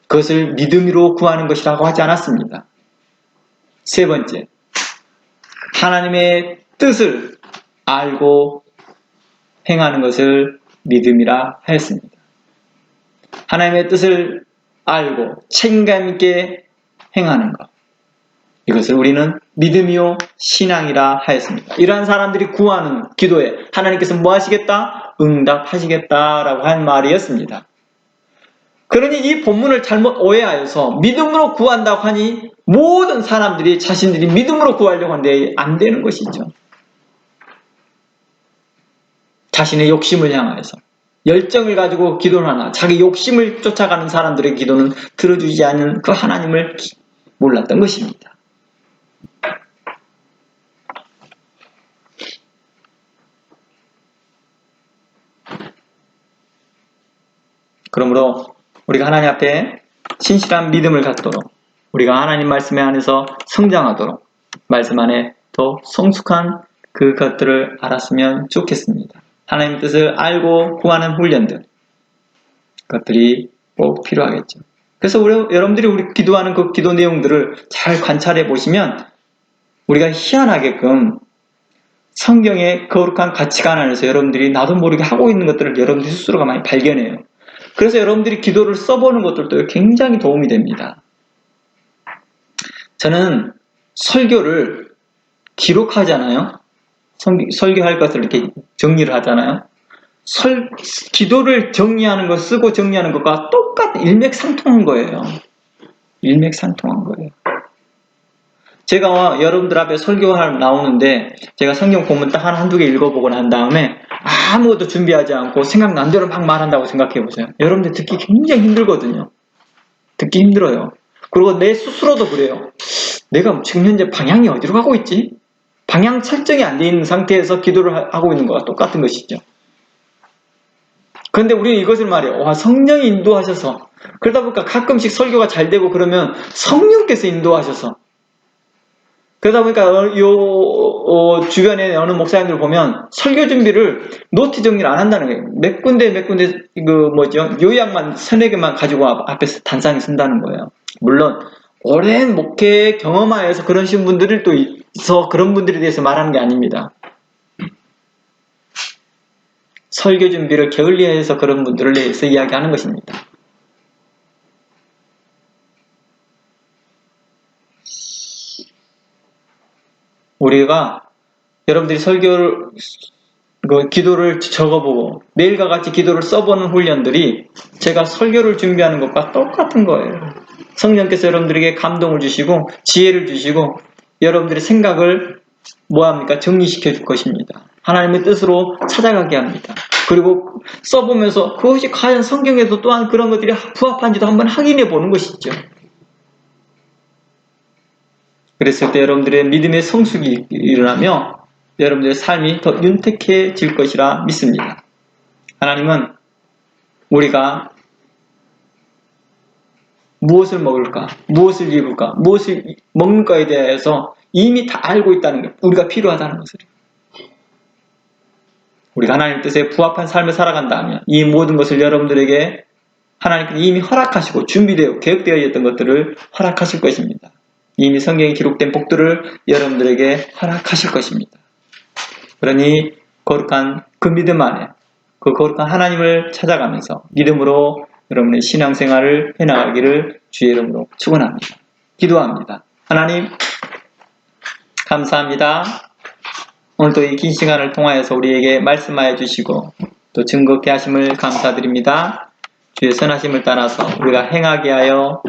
[SPEAKER 1] 그것을 믿음으로 구하는 것이라고 하지 않았습니다. 세 번째, 하나님의 뜻을 알고 행하는 것을 믿음이라 하였습니다. 하나님의 뜻을 알고 책임감 있게 행하는 것, 이것을 우리는 믿음이요 신앙이라 하였습니다. 이러한 사람들이 구하는 기도에 하나님께서 뭐 하시겠다? 응답하시겠다라고 한 말이었습니다. 그러니 이 본문을 잘못 오해하여서 믿음으로 구한다고 하니 모든 사람들이 자신들이 믿음으로 구하려고 하는데 안 되는 것이죠. 자신의 욕심을 향하여서 열정을 가지고 기도를 하나 자기 욕심을 쫓아가는 사람들의 기도는 들어주지 않는 그 하나님을 몰랐던 것입니다. 그러므로 우리가 하나님 앞에 신실한 믿음을 갖도록 우리가 하나님 말씀에 안에서 성장하도록 말씀 안에 더 성숙한 그 것들을 알았으면 좋겠습니다. 하나님의 뜻을 알고 구하는 훈련들, 그것들이 꼭 필요하겠죠. 그래서 여러분들이 우리 기도하는 그 기도 내용들을 잘 관찰해 보시면 우리가 희한하게끔 성경의 거룩한 가치관 안에서 여러분들이 나도 모르게 하고 있는 것들을 여러분들 스스로가 많이 발견해요. 그래서 여러분들이 기도를 써보는 것들도 굉장히 도움이 됩니다. 저는 설교를 기록하잖아요. 설교할 것을 이렇게 정리를 하잖아요. 기도를 정리하는 것, 쓰고 정리하는 것과 똑같은 일맥상통한 거예요. 일맥상통한 거예요. 제가 여러분들 앞에 설교할 나오는데 제가 성경 본문 딱 한두 개 읽어보고 난 다음에 아무것도 준비하지 않고 생각난 대로 막 말한다고 생각해 보세요. 여러분들 듣기 굉장히 힘들거든요. 듣기 힘들어요. 그리고 내 스스로도 그래요. 내가 지금 현재 방향이 어디로 가고 있지? 방향 설정이 안 돼 있는 상태에서 기도를 하고 있는 것과 똑같은 것이죠. 그런데 우리는 이것을 말해요. 성령이 인도하셔서 그러다 보니까 가끔씩 설교가 잘 되고 그러면 성령께서 인도하셔서 그러다 보니까 주변에 어느 목사님들 보면 설교 준비를 노트 정리를 안 한다는 거예요. 몇 군데 요약만 서너 개만 가지고 앞에서 단상에 쓴다는 거예요. 물론 오랜 목회 경험하여서 그러신 분들이 또 있어 그런 분들에 대해서 말하는 게 아닙니다. 설교 준비를 게을리해서 그런 분들을 위해서 이야기하는 것입니다. 우리가 여러분들이 기도를 적어보고 매일과 같이 기도를 써보는 훈련들이 제가 설교를 준비하는 것과 똑같은 거예요. 성령께서 여러분들에게 감동을 주시고 지혜를 주시고 여러분들의 생각을 정리시켜 줄 것입니다. 하나님의 뜻으로 찾아가게 합니다. 그리고 써보면서 그것이 과연 성경에도 또한 그런 것들이 부합한지도 한번 확인해 보는 것이죠. 그랬을 때 여러분들의 믿음의 성숙이 일어나며 여러분들의 삶이 더 윤택해질 것이라 믿습니다. 하나님은 우리가 무엇을 먹을까, 무엇을 입을까, 무엇을 먹는가에 대해서 이미 다 알고 있다는 게 우리가 필요하다는 것을. 우리가 하나님 뜻에 부합한 삶을 살아간다면 이 모든 것을 여러분들에게 하나님께서 이미 허락하시고 준비되어 계획되어 있던 것들을 허락하실 것입니다. 이미 성경에 기록된 복들을 여러분들에게 허락하실 것입니다. 그러니 거룩한 그 믿음 안에 그 거룩한 하나님을 찾아가면서 믿음으로 여러분의 신앙생활을 해나가기를 주의 이름으로 축원합니다. 기도합니다. 하나님 감사합니다. 오늘도 이 긴 시간을 통하여서 우리에게 말씀하여 주시고 또 즐겁게 하심을 감사드립니다. 주의 선하심을 따라서 우리가 행하게 하여